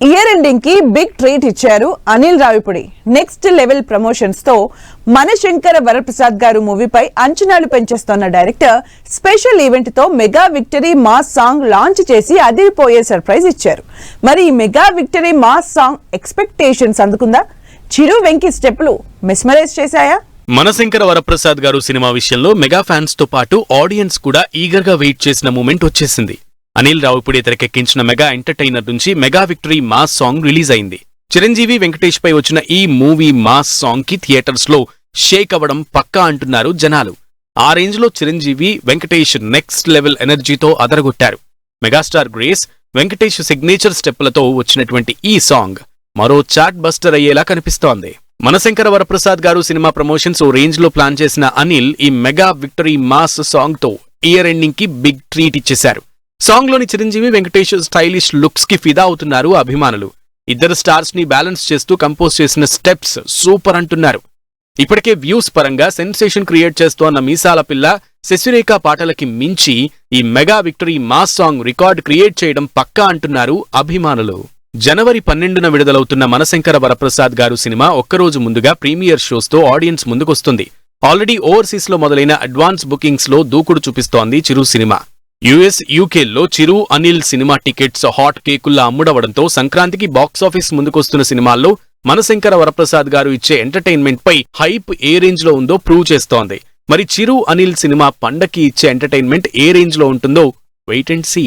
Year ending కి big treat ఇచ్చారు Anil Ravipudi. Next level promotions తో మనశంకర వరప్రసాద్ గారు మూవీపై అంచనాలు పెంచేస్తోన్న డైరెక్టర్ స్పెషల్ ఈవెంట్ తో mega victory mass song launch చేసి అదిరిపోయే సర్ప్రైజ్ ఇచ్చారు. మరి ఈ mega victory mass song expectations అందుకుందా? చిరు వెంకీ స్టెప్లు మెస్మరైజ్ చేశాయా? మనశంకర వరప్రసాద్ గారు సినిమా విషయంలో మెగా ఫ్యాన్స్ తో పాటు ఆడియన్స్ కూడా ఈగర్ గా వెయిట్ చేసిన మూమెంట్ వచ్చేసింది. అనిల్ రావిపూడి తెరకెక్కించిన మెగా ఎంటర్టైనర్ నుంచి mega victory mass song release అయింది. చిరంజీవి వెంకటేష్ పై వచ్చిన ఈ మూవీ మాస్ సాంగ్ కి థియేటర్స్ లో షేక్ అవ్వడం పక్కా అంటున్నారు జనాలు. ఆ రేంజ్ లో చిరంజీవి వెంకటేష్ నెక్స్ట్ లెవెల్ ఎనర్జీతో అదరగొట్టారు. మెగాస్టార్ గ్రేస్ వెంకటేష్ సిగ్నేచర్ స్టెప్పులతో వచ్చినటువంటి ఈ సాంగ్ మరో చాట్ బస్టర్ అయ్యేలా కనిపిస్తోంది. మనశంకర వరప్రసాద్ గారు సినిమా ప్రమోషన్స్ ఓ రేంజ్ లో ప్లాన్ చేసిన అనిల్ ఈ మెగా విక్టరీ మాస్ సాంగ్ తో ఇయర్ ఎండింగ్ కి బిగ్ ట్రీట్ ఇచ్చేశారు. సాంగ్ లోని చిరంజీవి వెంకటేష్ స్టైలిష్ లుక్స్ కి ఫిదా అవుతున్నారు అభిమానులు. ఇద్దరు స్టార్స్ ని బ్యాలెన్స్ చేస్తూ కంపోజ్ చేసిన స్టెప్స్ సూపర్ అంటున్నారు. ఇప్పటికే వ్యూస్ పరంగా సెన్సేషన్ క్రియేట్ చేస్తోన్న మీసాల పిల్ల, శశిరేఖ పాటలకి మించి ఈ mega victory mass song record create చేయడం పక్కా అంటున్నారు అభిమానులు. జనవరి 12న విడుదలవుతున్న మనశంకర వరప్రసాద్ గారు సినిమా ఒక్కరోజు ముందుగా ప్రీమియర్ షోస్ తో ఆడియన్స్ ముందుకొస్తుంది. ఆల్రెడీ ఓవర్సీస్ లో మొదలైన అడ్వాన్స్ బుకింగ్స్ లో దూకుడు చూపిస్తోంది చిరు సినిమా. యుఎస్, యూకేల్లో చిరు, అనిల్ సినిమా టికెట్స్ హాట్ కేకుల్లా అమ్ముడవడంతో సంక్రాంతికి బాక్సాఫీస్ ముందుకొస్తున్న సినిమాల్లో మనశంకర వరప్రసాద్ గారు ఇచ్చే ఎంటర్టైన్మెంట్ పై హైప్ ఏ రేంజ్ లో ఉందో ప్రూవ్ చేస్తోంది. మరి చిరు, అనిల్ సినిమా పండక్కి ఇచ్చే ఎంటర్టైన్మెంట్ ఏ రేంజ్ లో ఉంటుందో వెయిట్ అండ్ సీ.